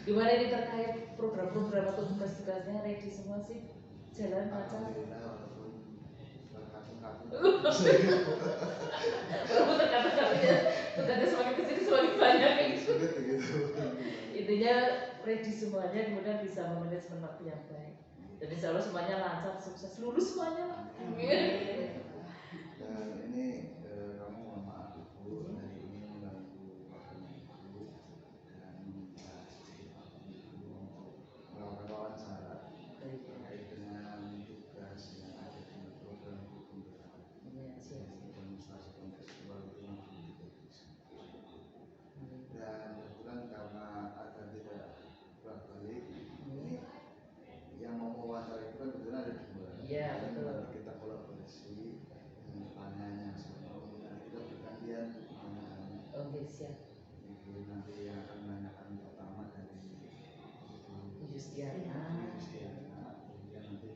Gimana ini terkait program-program atau tugas-tugasnya ready semua sih? Jalan lancar? Walaupun terkadang ya tugasnya semakin kesini semakin banyak kayak gitu. Intinya ready semuanya, kemudian bisa memanajemen waktu yang baik. Dan insya Allah semuanya lancar, sukses, lulus semuanya lah. Dan ini kamu mohon maaf Ibu, hari ini mengganggu waktunya Ibu dan melakukan wawancara terkait dengan tugas yang ada di program pembelajaran demonstrasi kontekstual dan kebetulan karena agar tidak bolak-balik ini yang mau wawancara itu kan kebetulan ada dua. Iya betul. Nanti kita kolaborasi pertanyaannya semua, nanti kita bergantian menanyakannya. Oke siap. Ibu nanti yang akan menanyakan pertama dari Yustiana. Kemudian nanti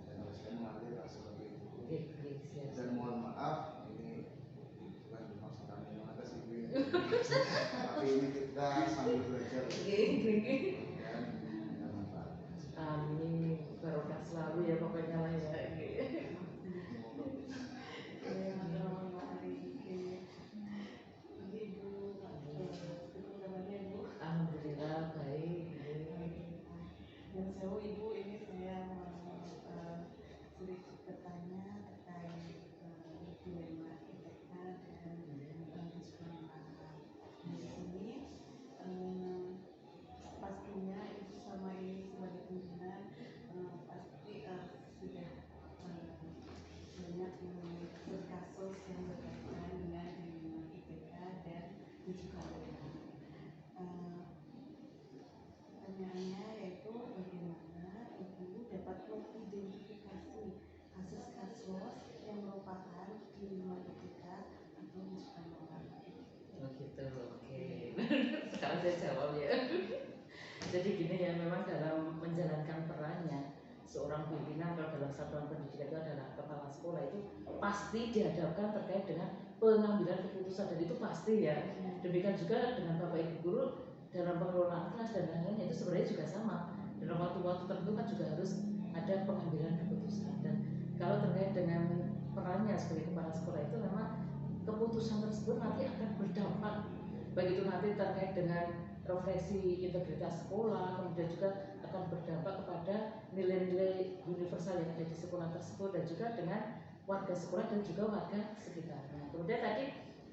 dan harus saya mengalir seperti itu. Oke siap. Dan mohon maaf ini bukan bermaksud kami mengatas Ibu, tapi ini kita sambil belajar. Amin, barokah selalu ya pokoknya lah ya. Alhamdulillah baik. Dan saya Ibu ini saya sedikit bertanya terkait dilema IPK dan diskriminasi di sini. Pastinya Ibu sama ini sebagai pimpinan pasti sudah banyak kasus yang berkaitan dengan dilema IPK dan diskriminasi. Pertanyaannya yaitu bagaimana Ibu dapat mengidentifikasi kasus-kasus yang merupakan dilema IPK atau diskriminasi. Oh gitu, oke. Sekarang saya jawab ya. Jadi gini ya, memang dalam menjalankan perannya seorang pimpinan kalau dalam satuan pendidikan itu adalah kepala sekolah itu pasti dihadapkan terkait dengan pengambilan keputusan dan itu pasti ya. Demikian juga dengan Bapak Ibu guru dalam pengelolaan kelas dan lain-lain itu sebenarnya juga sama. Dalam waktu-waktu tertentu kan juga harus ada pengambilan keputusan dan kalau terkait dengan perannya sebagai kepala sekolah itu memang keputusan tersebut nanti akan berdampak baik itu nanti terkait dengan refleksi integritas sekolah, kemudian juga akan berdampak kepada nilai-nilai universal yang ada di sekolah tersebut dan juga dengan warga sekolah dan juga warga sekitarnya. Kemudian tadi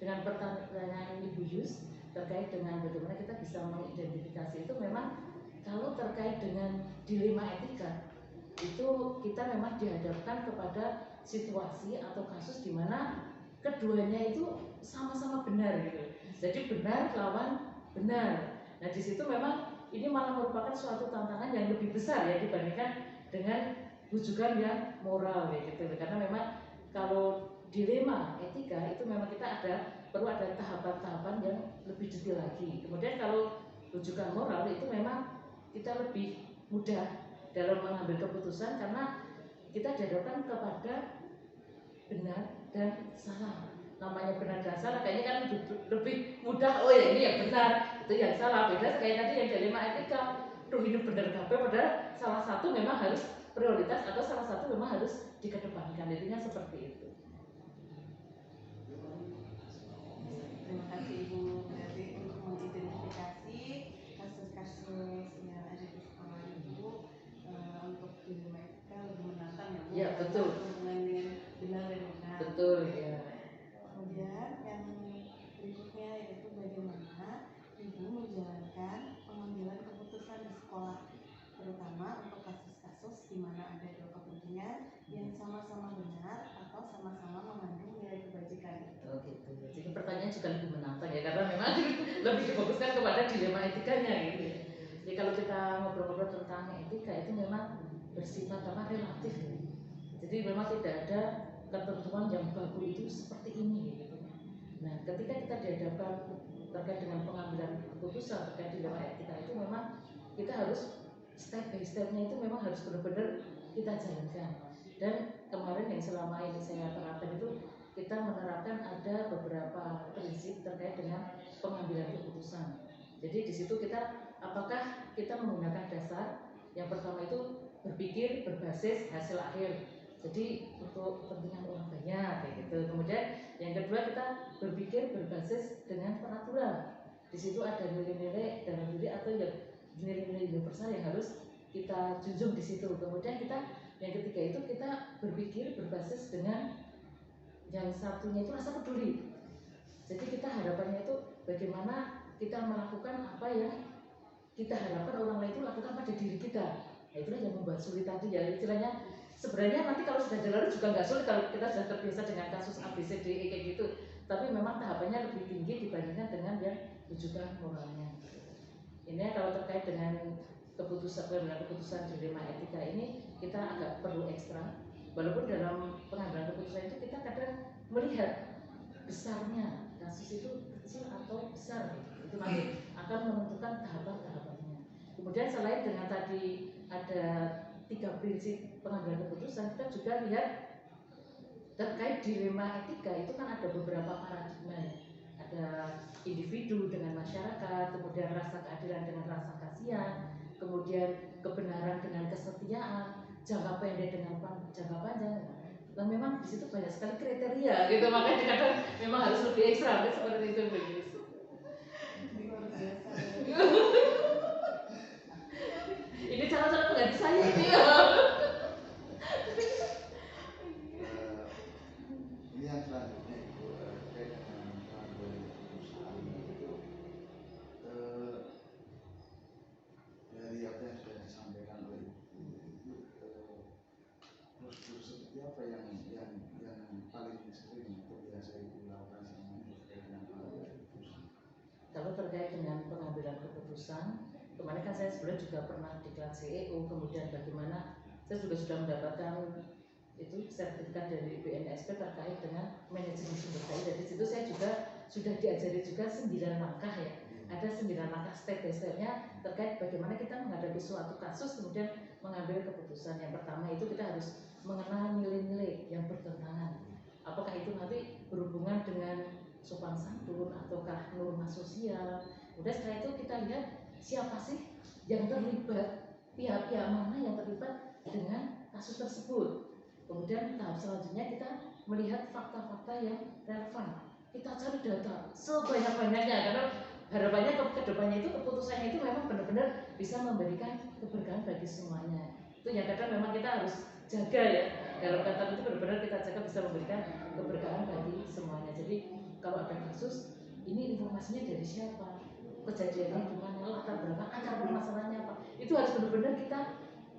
dengan pertanyaan Ibu Yus terkait dengan bagaimana kita bisa mengidentifikasi itu memang kalau terkait dengan dilema etika itu kita memang dihadapkan kepada situasi atau kasus di mana keduanya itu sama-sama benar gitu. Jadi benar lawan benar. Nah di situ memang ini malah merupakan suatu tantangan yang lebih besar ya dibandingkan dengan rujukan yang moral ya gitu. Karena memang kalau dilema etika itu memang kita perlu ada tahapan-tahapan yang lebih detail lagi. Kemudian kalau rujukan moral itu memang kita lebih mudah dalam mengambil keputusan karena kita dihadapkan kepada benar dan salah. Namanya benar dan salah kayaknya kan lebih mudah. Oh ya ini yang benar, itu yang salah. Beda kayak tadi yang dilema etika. Duh ini benar kabeh padahal salah satu memang harus prioritas atau salah satu memang harus dikedepankan. Intinya seperti itu. Terima kasih Ibu. Berarti untuk mengidentifikasi kasus-kasus yang ada di sekolah Ibu untuk dilema etika lebih menantang ya Bu. Ya betul. Dengan benar dan benar. Betul ya. Kemudian yang berikutnya yaitu bagaimana Ibu menjalankan pengambilan keputusan di sekolah, terutama untuk kasus-kasus di mana ada dua kepentingan yang sama-sama benar atau sama-sama mengandung nilai kebajikan. Oh gitu. Jadi pertanyaan juga lebih menantang ya karena memang lebih difokuskan kepada dilema etikanya gitu. Jadi kalau kita ngobrol-ngobrol tentang etika itu memang bersifat relatif ya. Jadi memang tidak ada ketentuan yang baku itu seperti ini gitu. Nah, ketika kita dihadapkan terkait dengan pengambilan keputusan terkait dilema etika itu memang kita harus step by stepnya itu memang harus benar-benar kita jalankan. Dan kemarin yang selama ini saya terapkan itu kita menerapkan ada beberapa prinsip terkait dengan pengambilan keputusan. Jadi di situ kita apakah kita menggunakan dasar yang pertama itu berpikir berbasis hasil akhir. Jadi untuk kepentingan orang banyak kayak gitu. Kemudian yang kedua kita berpikir berbasis dengan peraturan. Di situ ada nilai-nilai dalam diri atau nilai-nilai universal yang harus kita junjung di situ. Kemudian kita yang ketiga itu kita berpikir berbasis dengan yang satunya itu rasa peduli. Jadi kita harapannya itu bagaimana kita melakukan apa yang kita harapkan orang lain itu lakukan pada diri kita. Nah, itulah yang membuat sulit tadi ya, istilahnya sebenarnya nanti kalau sudah jalan juga nggak sulit kalau kita sudah terbiasa dengan kasus A, B, C, D, E kayak gitu. Tapi memang tahapannya lebih tinggi dibandingkan dengan yang rujukan moralnya. Ini kalau terkait dengan keputusan dilema etika ini kita agak perlu ekstra. Walaupun dalam pengambilan keputusan itu kita kadang melihat besarnya kasus itu kecil atau besar, itu nanti akan menentukan tahapan-tahapannya. Kemudian selain dengan tadi ada 3 prinsip pengambilan keputusan, kita juga lihat terkait dilema etika itu kan ada beberapa paradigma ya. Ada individu dengan masyarakat, kemudian rasa keadilan dengan rasa kasihan, kemudian kebenaran dengan kesetiaan, jangka pendek dengan jangka panjang. Dan memang di situ banyak sekali kriteria gitu, makanya kadang memang harus lebih ekstra seperti itu begitu. Ini cara-cara pengganti saya ini ya. Ini yang selanjutnya itu terkait dengan pengambilan keputusan itu dari apa yang sudah disampaikan oleh Ibu itu prosedur seperti apa yang paling sering atau biasa Ibu lakukan selama ini terkait dengan pengambilan keputusan? Kalau terkait dengan pengambilan keputusan, kemarin kan saya sebenarnya juga pernah diklat CEO, kemudian bagaimana saya juga sudah mendapatkan itu sertifikat dari BNSP terkait dengan manajemen sumber daya. Dari situ saya juga sudah diajari juga 9 langkah ya. Ada 9 langkah step by step-nya terkait bagaimana kita menghadapi suatu kasus kemudian mengambil keputusan. Yang pertama itu kita harus mengenal nilai-nilai yang bertentangan. Apakah itu nanti berhubungan dengan sopan santun ataukah norma sosial. Kemudian setelah itu kita lihat siapa sih yang terlibat, pihak-pihak mana yang terlibat dengan kasus tersebut. Kemudian tahap selanjutnya kita melihat fakta-fakta yang relevan. Kita cari data sebanyak-banyaknya karena harapannya ke depannya itu keputusannya itu memang benar-benar bisa memberikan keberkahan bagi semuanya. Itu yang kadang memang kita harus jaga ya. Dalam kata itu benar-benar kita jaga bisa memberikan keberkahan bagi semuanya. Jadi kalau ada kasus, ini informasinya dari siapa, kejadiannya gimana, latar belakang, akar permasalahannya apa, itu harus benar-benar kita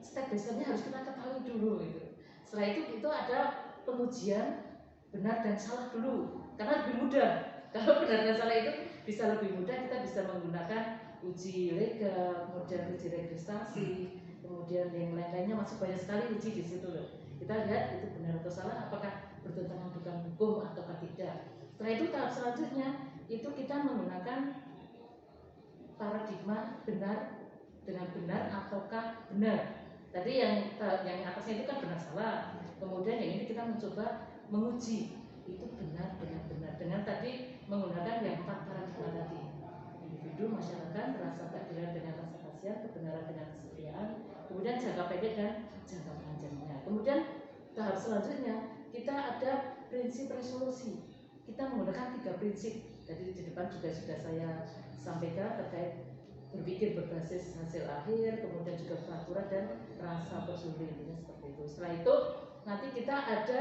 step by step-nya harus kita ketahui dulu gitu. Setelah itu ada pengujian benar dan salah dulu, karena lebih mudah. Kalau benar dan salah itu bisa lebih mudah, kita bisa menggunakan uji legal, kemudian uji registrasi, kemudian yang lain-lainnya masih banyak sekali uji di situ loh. Kita lihat itu benar atau salah, apakah bertentangan dengan hukum ataukah tidak. Setelah itu tahap selanjutnya itu kita menggunakan paradigma benar dengan benar ataukah benar. Tadi yang atasnya itu kan benar salah. Kemudian yang ini kita mencoba menguji itu benar dengan benar dengan tadi menggunakan yang 4 paradigma tadi. Individu, masyarakat, rasa keadilan dengan rasa kasihan, kebenaran dengan kesetiaan, kemudian jangka pendek dan jangka panjangnya. Kemudian tahap selanjutnya kita ada prinsip resolusi. Kita menggunakan 3 prinsip. Jadi di depan juga sudah saya sampaikan terkait berpikir berbasis hasil akhir, kemudian juga peraturan dan rasa peduli, intinya seperti itu. Setelah itu nanti kita ada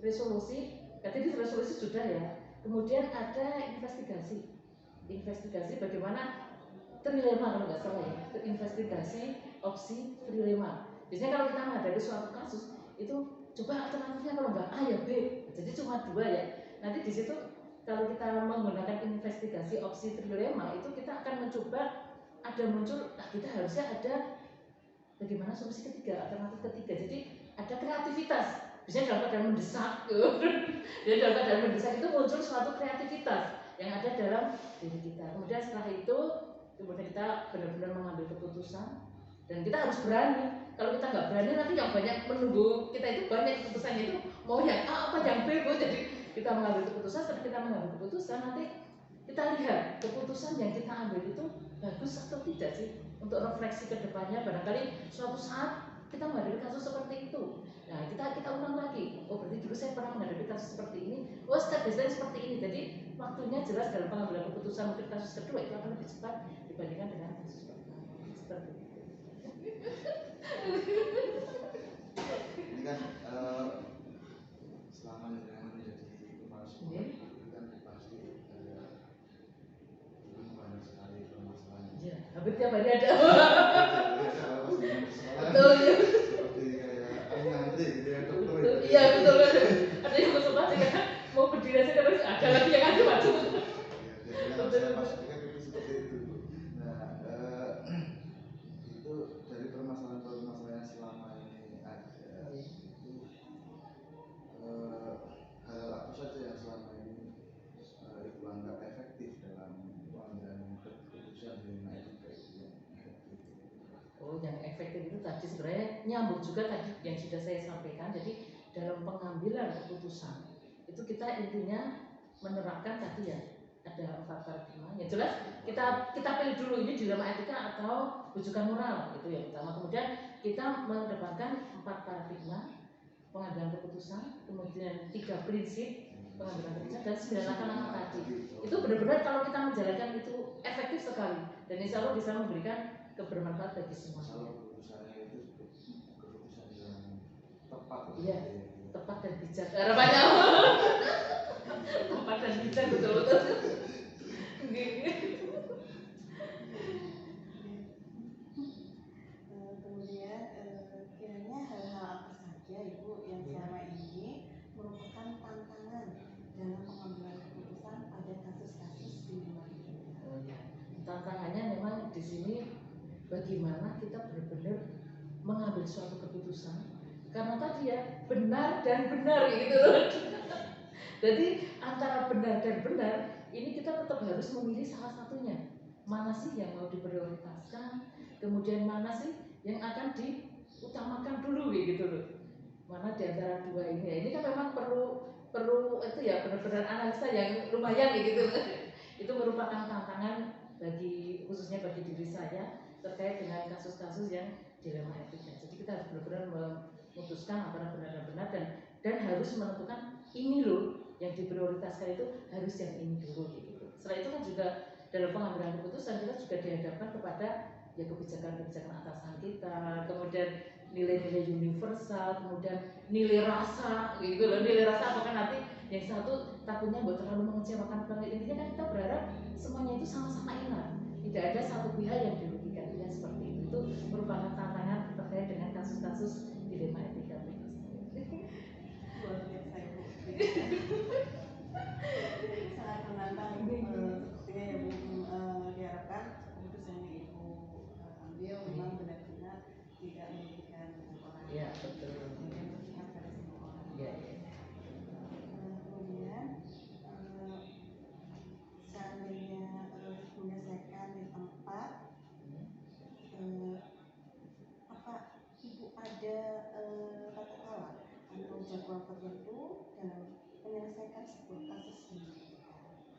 resolusi. Tadi resolusi sudah ya. Kemudian ada investigasi. Investigasi bagaimana trilema kalau nggak salah ya. Investigasi opsi trilema. Biasanya kalau kita menghadapi suatu kasus itu coba alternatifnya kalau nggak A ya B. Jadi cuma 2 ya. Nanti di situ kalau kita menggunakan investigasi opsi trilema itu kita akan mencoba ada muncul, kita harusnya ada bagaimana solusi ketiga, alternatif ketiga. Jadi ada kreativitas. Biasanya dalam keadaan mendesak, jadi dalam keadaan mendesak itu muncul suatu kreativitas yang ada dalam diri kita. Kemudian setelah itu, kemudian kita benar-benar mengambil keputusan dan kita harus berani. Kalau kita nggak berani nanti yang banyak menunggu kita itu banyak keputusannya itu mau yang A apa yang B, Bu. Jadi kita mengambil keputusan, setelah kita mengambil keputusan nanti kita lihat keputusan yang kita ambil itu bagus atau tidak sih untuk refleksi ke depannya. Barangkali suatu saat kita menghadapi kasus seperti itu. Nah, kita ulang lagi. Oh, berarti dulu saya pernah menghadapi kasus seperti ini. Oh, step by step seperti ini. Jadi waktunya jelas dalam pengambilan keputusan untuk kasus kedua itu akan lebih cepat dibandingkan dengan kasus pertama. Seperti itu. Ini kan selama jenengan menjadi kepala sekolah itu kan pasti belum banyak sekali permasalahan. Iya, hampir tiap hari ada. Betul ya. Seperti kayak ngantri gitu ya dokter. Iya betul kan. Ada yang konsultasi kan mau berdiri aja terus ada lagi yang macam-macam. Betul. Pastikan itu seperti itu. Nah, itu dari permasalahan-permasalahan selama ini ada itu hal apa saja yang selama ini ibu anggap efektif dalam pengambilan keputusan di etika itu yang efektif. Oh, yang efektif itu tadi sebenarnya nyambung juga tadi yang sudah saya sampaikan. Jadi dalam pengambilan keputusan itu kita intinya menerapkan tadi ya ada 4 paradigma. Yang jelas kita pilih dulu ini dilema etika atau rujukan moral itu yang pertama. Kemudian kita mengedepankan 4 paradigma pengambilan keputusan, kemudian 3 prinsip pengambilan keputusan dan 9 langkah-langkah tadi. Itu benar-benar kalau kita menjalankan itu efektif sekali dan insya Allah bisa memberikan kebermanfaat bagi semua. Kalau keputusannya itu keputusan yang tepat. Iya, tepat dan bijak. Harapannya tepat dan bijak betul-betul. Kemudian kiranya hal-hal apa saja Ibu yang selama ini merupakan tantangan dalam pengambilan keputusan pada kasus-kasus di luar ini? Oh ya, tantangannya memang di sini bagaimana kita benar-benar mengambil suatu keputusan karena tadi ya benar dan benar gitu loh. Jadi antara benar dan benar ini kita tetap harus memilih salah satunya. Mana sih yang mau diprioritaskan, kemudian mana sih yang akan diutamakan dulu gitu loh. Mana di antara dua ini? Ini kan memang perlu itu ya benar-benar analisa yang lumayan gitu loh. Itu merupakan tantangan bagi khususnya bagi diri saya terkait dengan kasus-kasus yang dilema etika. Jadi kita harus benar-benar memutuskan antara benar dan benar dan harus menentukan ini loh yang diprioritaskan itu harus yang ini dulu gitu. Setelah itu kan juga dalam pengambilan keputusan kita juga dihadapkan kepada ya kebijakan-kebijakan atasan kita, kemudian nilai-nilai universal, kemudian nilai rasa gitu loh. Nilai rasa apakah nanti yang satu takutnya buat terlalu mengecewakan banget. Intinya kan kita berharap semuanya itu sama-sama enak, tidak ada satu pihak yang dirugikan. Ya seperti itu. Itu merupakan tantangan terkait dengan kasus-kasus dilema etika. Luar biasa Ibu. Sangat menantang sepertinya ya Bu. Diharapkan keputusan yang Ibu ambil memang benar-benar tidak merugikan orang. Iya betul. Kemudian berpihak pada semua orang. Iya. Kemudian seandainya menyelesaikan di tempat, apa Ibu ada katakanlah atau jadwal tertentu dalam menyelesaikan sebuah kasus ini?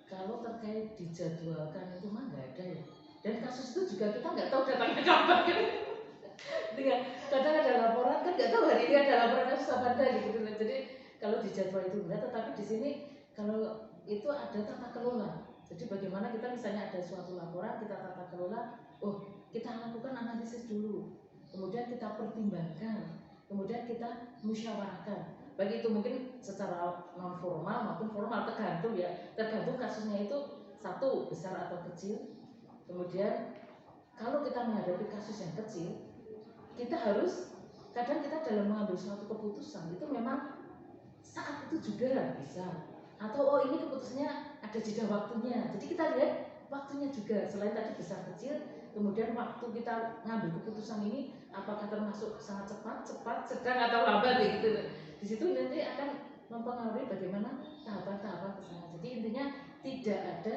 Kalau terkait dijadwalkan itu mah nggak ada ya. Dan kasus itu juga kita nggak tahu datangnya kapan kan. Dengan kadang ada laporan kan nggak tahu hari ini ada laporan kasus apa ada gitu. Jadi kalau dijadwal itu benar, tetapi di sini kalau itu ada tata kelola. Jadi bagaimana kita misalnya ada suatu laporan kita tata kelola, oh kita lakukan analisis dulu, kemudian kita pertimbangkan, kemudian kita musyawarahkan. Baik itu mungkin secara non formal maupun formal tergantung kasusnya itu satu besar atau kecil. Kemudian kalau kita menghadapi kasus yang kecil, kita harus kadang kita dalam mengambil suatu keputusan itu memang saat itu juga bisa. Atau oh ini keputusannya ada jeda waktunya. Jadi kita lihat waktunya juga selain tadi besar kecil, kemudian waktu kita ngambil keputusan ini apakah termasuk sangat cepat, sedang atau lambat gitu. Di situ nanti akan mempengaruhi bagaimana tahapan-tahapan ke sana. Jadi intinya tidak ada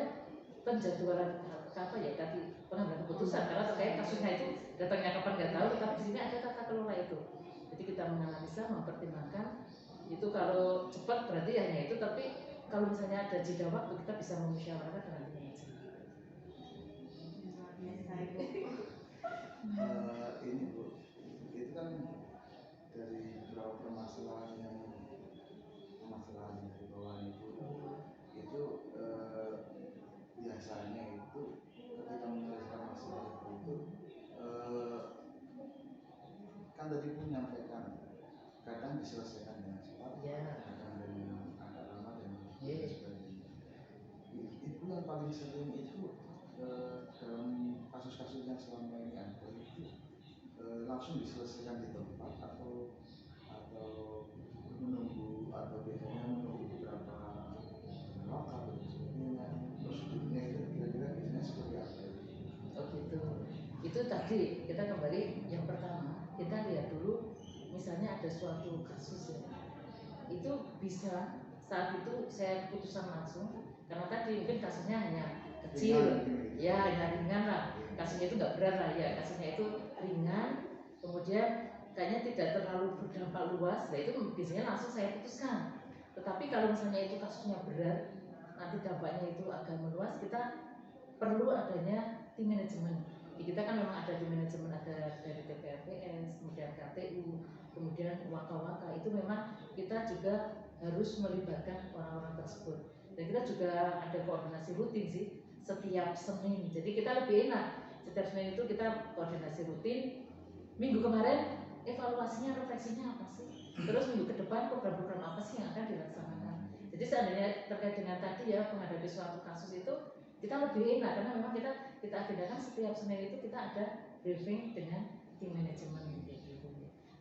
penjadwalan apa ya tadi pengambilan keputusan karena terkait kasusnya itu datangnya kapan nggak tahu, tetapi di sini ada tata kelola itu. Jadi kita menganalisa, mempertimbangkan itu kalau cepat berarti hanya itu, tapi kalau misalnya ada jeda waktu kita bisa memusyawarahkan dengan tim manajemen. Luar biasa Ibu. Ini Bu, itu kan dari beberapa permasalahan dari bawaan Ibu itu biasanya itu ketika menyelesaikan masalah itu kan tadi pun menyampaikan kadang diselesaikan dengan cepat, kadang dengan agak lama dan sebagainya. Itu yang paling sering itu dalam kasus-kasus yang selama ini ada itu langsung diselesaikan di tempat atau menunggu atau biasanya menunggu beberapa waktu dan sebagainya. Prosedurnya itu kira-kira biasanya seperti apa itu? Oh gitu. Itu tadi kita kembali yang pertama kita lihat dulu misalnya ada suatu kasus ya, itu bisa saat itu saya keputusan langsung karena tadi mungkin kasusnya hanya kecil, ya hanya ringan lah, kasusnya itu nggak berat lah ya, kasusnya itu ringan, kemudian kayaknya tidak terlalu berdampak luas, nah itu biasanya langsung saya putuskan. Tetapi kalau misalnya itu kasusnya berat, nanti dampaknya itu agak meluas, kita perlu adanya tim manajemen. Kita kan memang ada tim manajemen, ada dari TPRPS, kemudian KTU, kemudian waka-waka, itu memang kita juga harus melibatkan orang-orang tersebut. Dan kita juga ada koordinasi rutin sih setiap Senin. Jadi kita lebih enak setiap Senin itu kita koordinasi rutin. Minggu kemarin evaluasinya, refleksinya apa sih? Terus minggu ke depan program-program apa sih yang akan dilaksanakan? Jadi seandainya terkait dengan tadi ya menghadapi suatu kasus itu kita lebih enak karena memang kita agendakan setiap Senin itu kita ada briefing dengan tim manajemen gitu.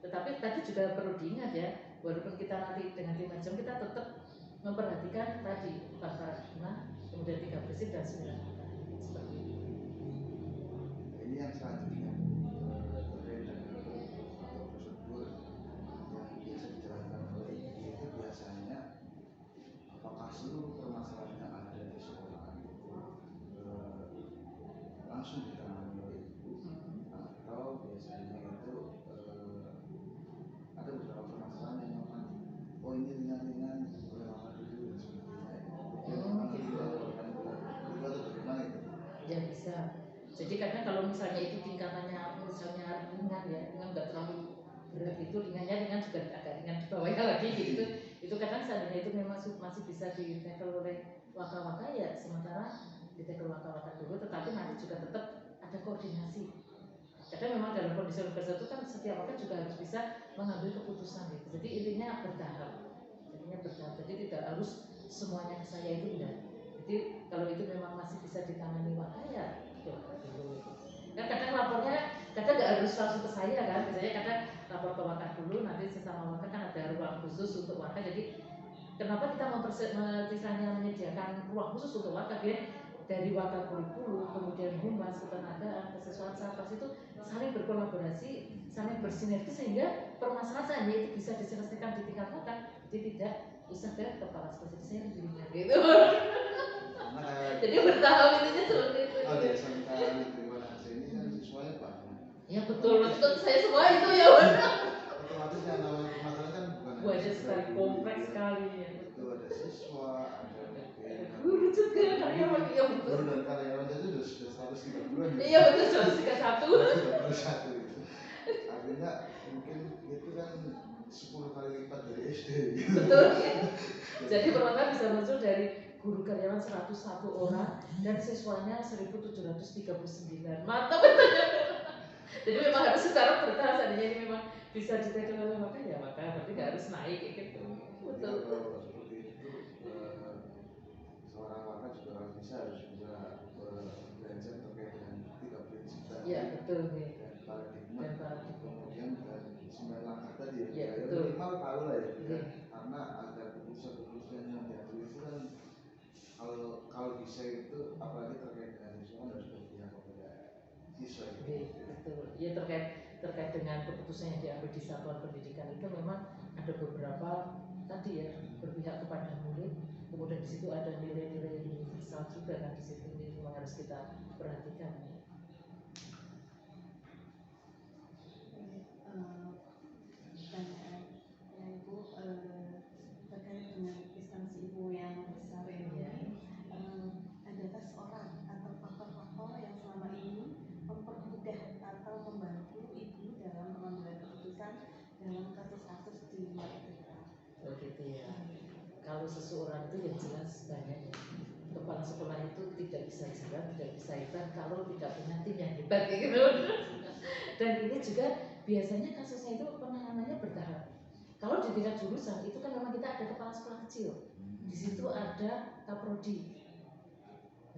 Tetapi tadi juga perlu diingat ya, walaupun kita nanti dengan tim manajemen kita tetap memperhatikan tadi bukan paradigma, kemudian 3 prinsip dan 9 kata seperti itu. Ini yang selanjutnya terkait dengan atau prosedur yang biasa dijalankan oleh itu biasanya apakah seluruh permasalahan yang ada di sekolah itu langsung ditangani oleh ibu atau biasanya itu ada beberapa permasalahan yang memang ini ringan-ringan oleh mama dulu dan sebagainya itu atau bagaimana itu? Ya bisa. Jadi karena kalau misalnya itu tingkatannya misalnya ringan ya, ringan nggak terlalu berat, itu ringannya ringan juga agak ringan di bawahnya lagi gitu. Itu kadang seandainya itu memang masih bisa di tackle oleh waka-waka ya sementara di tackle waka-waka dulu, tetapi nanti juga tetap ada koordinasi. Karena memang dalam kondisi universitas itu kan setiap waka juga harus bisa mengambil keputusan gitu. Jadi intinya bertahap. Jadi tidak harus semuanya ke saya itu enggak. Jadi kalau itu memang masih bisa ditangani waka ya dulu. Kan kadang lapornya kadang nggak harus langsung ke saya kan, biasanya kadang lapor ke waka dulu, nanti sesama waka kan ada ruang khusus untuk waka. Jadi kenapa kita menyediakan ruang khusus untuk waka biar dari waka kurikulum, kemudian humas, ketenagaan, kesesuaian satgas itu saling berkolaborasi, saling bersinergi sehingga permasalahan itu bisa diselesaikan di tingkat waka, jadi tidak usah ke kepala sekolah saya lebih ringan gitu. Jadi bertahap intinya seperti itu. Oh ya, sampai terima kasih ini kan siswanya banyak. Ya betul, maksud saya semua itu ya. Otomatis yang namanya permasalahan kan bukan banyak sekali, kompleks sekali ya. Itu ada siswa, ada guru juga, karyawan, iya betul. Guru dan karyawan itu sudah 130. Iya betul, 131. 131 itu. Artinya mungkin itu kan 10 kali lipat dari SD. Betul. Jadi permasalahan bisa muncul dari guru karyawan 101 orang dan siswanya 1739. Mantap betul. Jadi memang harus secara bertahap, seandainya ini memang bisa ditekan oleh maka ya maka berarti nggak harus naik gitu. Betul. Kalau seperti itu seorang waka juga harus bisa belajar terkait dengan 3 prinsip tadi. Iya betul nih. Dan paradigma. Kemudian dan 9 langkah tadi ya. Betul. Minimal tahu lah ya. Karena agar keputusan-keputusan yang diambil itu kan kalau bisa itu apalagi terkait dengan siswa harus berpihak kepada siswa itu. Betul. Ya terkait dengan keputusan yang diambil di satuan pendidikan itu memang ada beberapa tadi ya berpihak kepada murid, kemudian di situ ada nilai-nilai universal juga kan di situ, ini memang harus kita perhatikan. Pertanyaan Ibu terkait dengan instansi Ibu yang kalau seseorang itu yang jelas banyak ya. Kepala sekolah itu tidak bisa jalan, tidak bisa hebat kalau tidak punya tim yang hebat gitu. Dan ini juga biasanya kasusnya itu penanganannya bertahap. Kalau di tingkat jurusan itu kan memang kita ada kepala sekolah kecil, di situ ada kaprodi.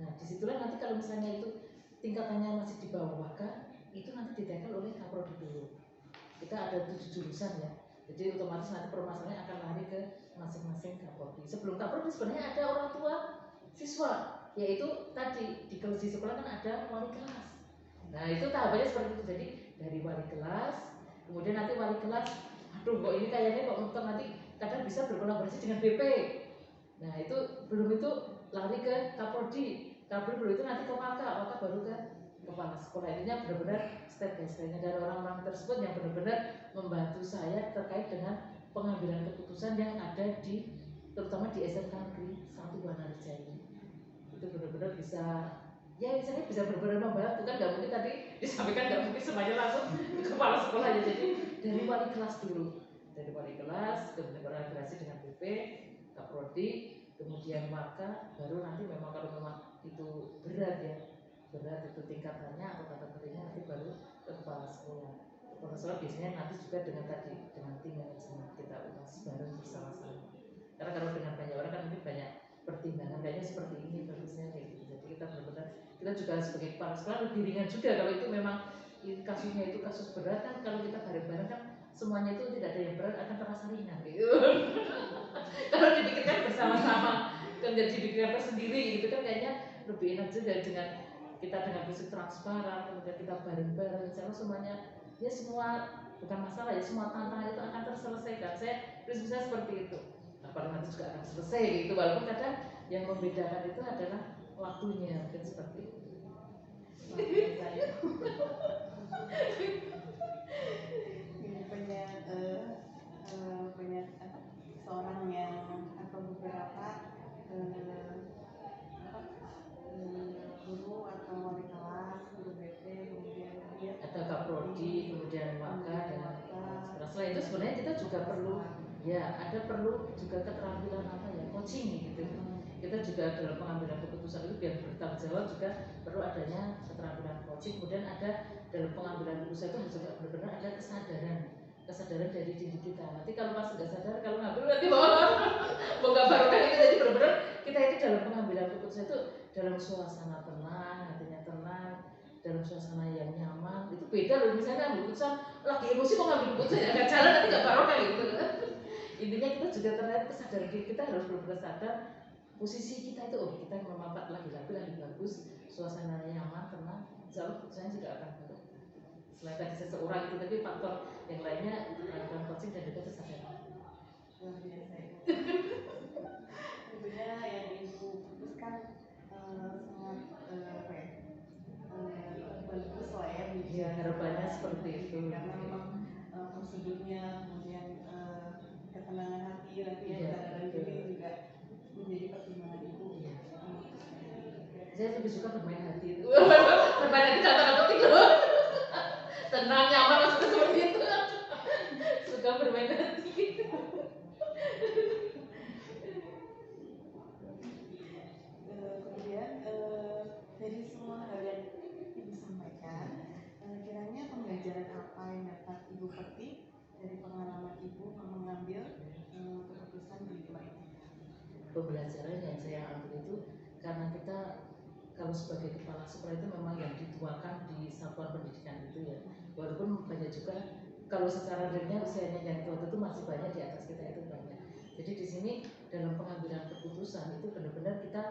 Nah disitulah nanti kalau misalnya itu tingkatannya masih di bawah waka, itu nanti ditekel oleh kaprodi dulu. Kita ada 7 jurusan ya, jadi otomatis nanti permasalahannya akan lari ke masing-masing kaprodi. Sebelum kaprodi sebenarnya ada orang tua siswa, yaitu tadi di sekolah kan ada wali kelas. Nah itu tahapannya seperti itu. Jadi dari wali kelas, kemudian nanti wali kelas, aduh kok ini kayaknya kok untuk nanti kadang bisa berkolaborasi dengan BP. Nah itu belum itu lari ke kaprodi, kaprodi belum itu nanti ke waka baru ke kepala sekolah. Intinya benar-benar step by step. Dan orang-orang tersebut yang benar-benar membantu saya terkait dengan pengambilan keputusan yang ada di terutama di SMK Negeri 1 Wanarja ini. Itu benar-benar bisa ya misalnya bisa benar-benar membantu kan, nggak mungkin tadi disampaikan nggak mungkin semuanya langsung ke kepala sekolah ya. Jadi dari wali kelas dulu, dari wali kelas kemudian berkolaborasi dengan BP, kaprodi, kemudian waka, baru nanti memang kalau memang itu berat ya, berat itu tingkatannya atau kategorinya nanti baru ke kepala sekolah. Kepala sekolah biasanya nanti juga dengan tadi dengan tim manajemen kita ulas bareng bersama-sama. Karena kalau dengan banyak orang kan mungkin banyak pertimbangan, kayaknya seperti ini bagusnya kayak gitu. Jadi kita benar-benar kita juga sebagai kepala sekolah lebih ringan juga kalau itu memang kasusnya itu kasus berat kan, kalau kita bareng-bareng kan semuanya itu tidak ada yang berat akan terasa ringan gitu. Kalau dipikirkan bersama-sama dan dipikirkan tersendiri gitu kan kayaknya lebih enak juga dengan kita dengan prinsip transparan, kemudian kita bareng-bareng, insya Allah semuanya ya semua bukan masalah ya, semua tantangan itu akan terselesaikan. Saya prinsip saya seperti itu. Apalagi nanti juga akan selesai gitu, walaupun kadang yang membedakan itu adalah waktunya, mungkin seperti itu. Punya seorang yang atau beberapa guru atau wali kelas, guru BP, kemudian dia ada kaprodi, kemudian waka dan selain itu sebenarnya kita juga perlu ya ada perlu juga keterampilan apa ya, coaching gitu. Kita juga dalam pengambilan keputusan itu biar bertanggung jawab juga perlu adanya keterampilan coaching. Kemudian ada dalam pengambilan keputusan itu juga benar-benar ada kesadaran dari diri kita. Nanti kalau pas nggak sadar, kalau ngambil nanti mau nggak baru kan itu. Jadi benar-benar kita itu dalam pengambilan keputusan itu dalam suasana tenang, hatinya tenang, dalam suasana yang nyaman. Itu beda loh, misalnya ambil keputusan lagi emosi kok ngambil keputusan ya nggak jalan, nanti nggak barokah gitu. Intinya kita juga ternyata kesadaran diri kita harus benar-benar sadar posisi kita itu, oh kita memang lagi bagus, suasananya nyaman, tenang, insya Allah keputusannya juga akan bagus. Selain tadi seseorang itu, tapi faktor yang lainnya dalam coaching dan juga kesadaran. Luar biasa itu. Tentunya yang Ibu putuskan sangat bagus lah ya, ya harapannya seperti itu. Karena memang prosedurnya, kemudian ketenangan hati, nanti kesadaran diri juga menjadi pertimbangan Ibu. Saya lebih suka bermain hati itu. Bermain hati kata penting loh. Tenang, nyaman, suka seperti itu. Suka bermain hati. Kemudian dari semua hal yang Ibu sampaikan, kiranya pembelajaran apa yang dapat Ibu petik dari pengalaman Ibu mengambil keputusan di lima ini? Pembelajaran yang saya ambil itu karena kita kalau sebagai kepala sekolah itu memang yang dituakan di satuan pendidikan itu ya, walaupun banyak juga kalau secara realnya usianya yang tua itu masih banyak di atas kita itu banyak. Jadi di sini dalam pengambilan keputusan itu benar-benar kita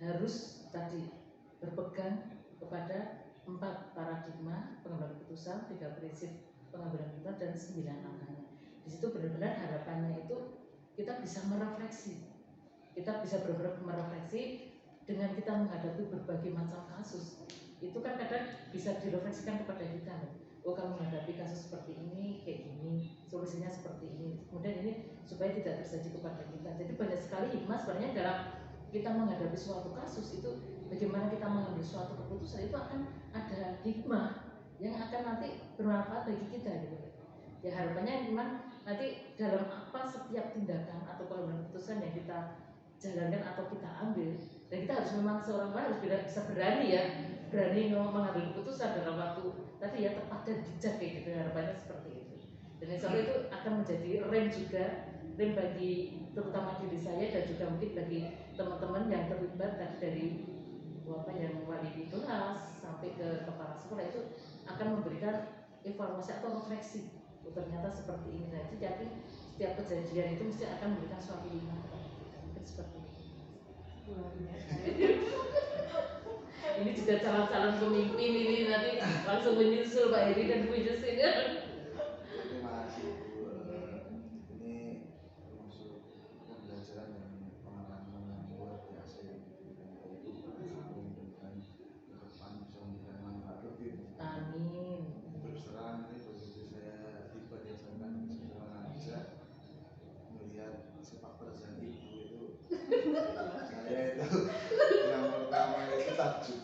harus tadi berpegang kepada 4 paradigma pengambilan keputusan, 3 prinsip pengambilan keputusan dan 9 langkahnya. Di situ benar-benar harapannya itu kita bisa merefleksi, kita bisa benar-benar merefleksi dengan kita menghadapi berbagai macam kasus. Itu kan kadang bisa direfleksikan kepada kita. Oh kalau menghadapi kasus seperti ini, kayak gini, solusinya seperti ini. Kemudian ini supaya tidak terjadi kepada kita. Jadi banyak sekali hikmah sebenarnya dalam kita menghadapi suatu kasus itu, bagaimana kita mengambil suatu keputusan itu akan ada hikmah yang akan nanti bermanfaat bagi kita gitu. Ya harapannya memang nanti dalam apa setiap tindakan atau keputusan yang kita jalankan atau kita ambil, dan kita harus memang seorang harus bisa berani ya, berani mengambil keputusan dalam waktu tadi ya tepat dan bijak kayak gitu, harapannya seperti itu. Dan insya Allah itu akan menjadi rem juga, rem bagi terutama diri saya dan juga mungkin bagi teman-teman yang terlibat tadi dari yang wali kelas sampai ke kepala sekolah, itu akan memberikan evaluasi atau refleksi. Oh, ternyata seperti ini. Nah, itu jadi setiap kejadian itu mesti akan memberikan suatu hikmah seperti ini. Luar biasa. Ini juga calon-calon pemimpin ini nanti langsung menyusul Pak Heri dan Bu Justin. Terima kasih Bu. Ini termasuk pembelajaran dan pengalaman yang luar biasa yang diberikan oleh Ibu. Mudah-mudahan ke depan bisa memberikan manfaat lebih. Amin. Terus terang ini begitu saya tiba di sana, saya aja melihat sepak terjang Ibu itu, saya itu yang pertama itu takjub.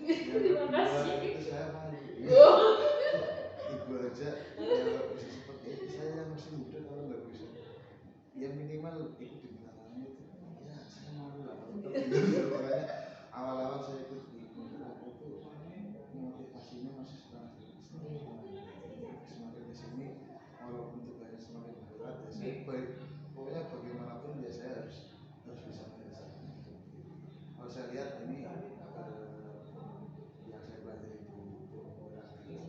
Terima kasih. Itu saya malu. Ibu aja bisa seperti itu, saya masih muda kalau nggak bisa. Ya minimal ikut di belakang itu. Ya saya malu lah. Makanya awal-awal saya ikut ibu itu motivasinya masih setengah. Semakin kesini walaupun tugasnya semakin berat ya saya pokoknya bagaimanapun ya saya harus bisa menyelesaikan itu. Kalau saya lihat ini yang saya pelajari di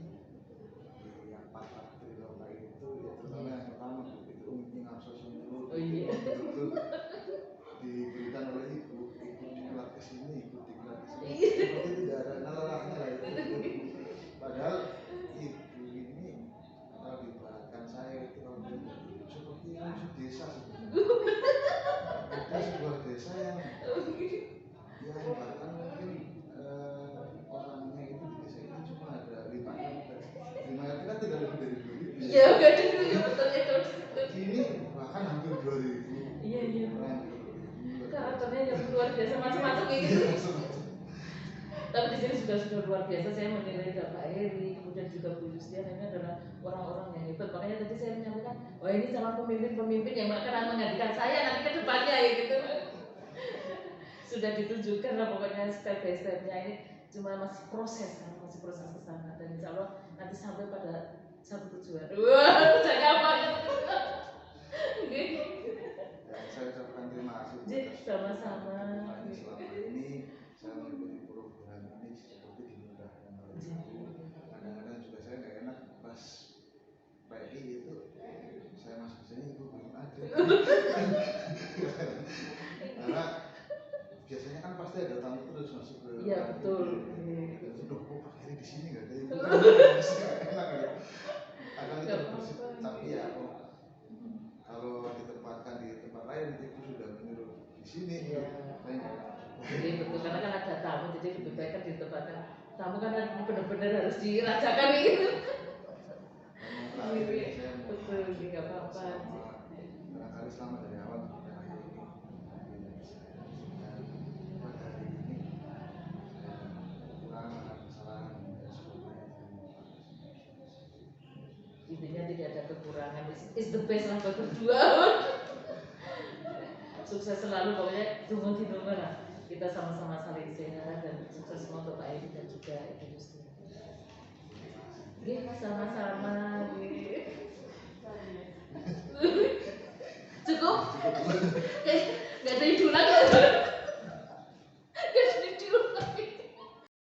yang part triloka itu ya terutama yang pertama itu ingat sosial dulu itu diberikan oleh ibu, ikut diklat ke sini, ikut diklat ke sini, seperti tidak ada nalahnya lah itu. Padahal ibu ini kalau dibahatkan saya itu kalau seperti musuh desa sebenarnya. Ada sebuah desa yang bahkan mungkin orangnya itu di desa ini cuma ada 5 RT kan tidak lebih dari 2.000. Iya, enggak ada ya, betul itu. Ini bahkan hampir 2.000. Iya. Orang Karakternya yang luar biasa macam-macam kayak gitu. Tapi di sini sudah luar biasa. Saya menilai Pak Heri, kemudian juga Bu Yustian, ini adalah orang-orang yang hebat. Makanya tadi saya menyampaikan, wah ini calon pemimpin-pemimpin yang akan menggantikan saya nanti ke depannya ya gitu. Sudah ditunjukkan lah pokoknya step by stepnya, ini cuma masih proses ke sana, dan insya Allah nanti sampai pada satu tujuan. Wah, jangan banget. saya ucapkan terima kasih sama-sama. Selama ini saya mengikuti program ini seperti dimudahkan oleh ibu. Kadang-kadang juga saya nggak enak pas PI itu saya masuk ke sini ibu belum ada. Karena biasanya kan pasti ada tamu terus masuk ke. Iya betul. Loh, kok Pak Heri di sini nggak ada ibu? Enak gitu. Kadang itu bersih, tapi ya kalau ditempatkan di tempat lain itu sudah menyuruh di sini. Iya. Jadi betul, karena kan ada tamu, jadi lebih baik kan ditempatkan. Tamu kan benar-benar harus dirajakan gitu. Betul, nggak apa-apa. Barangkali selama dari awal sampai akhir ini pada hari ini kekurangan kesalahan dan sebagainya. Intinya tidak ada kekurangan, is the best lah buat berdua. Sukses selalu, pokoknya tunggu lah. Kita sama-sama saling sehat dan sukses semua untuk Pak Edi dan juga Ibu Yusti. Oke, sama-sama. Cukup? Nggak ada ibu lagi.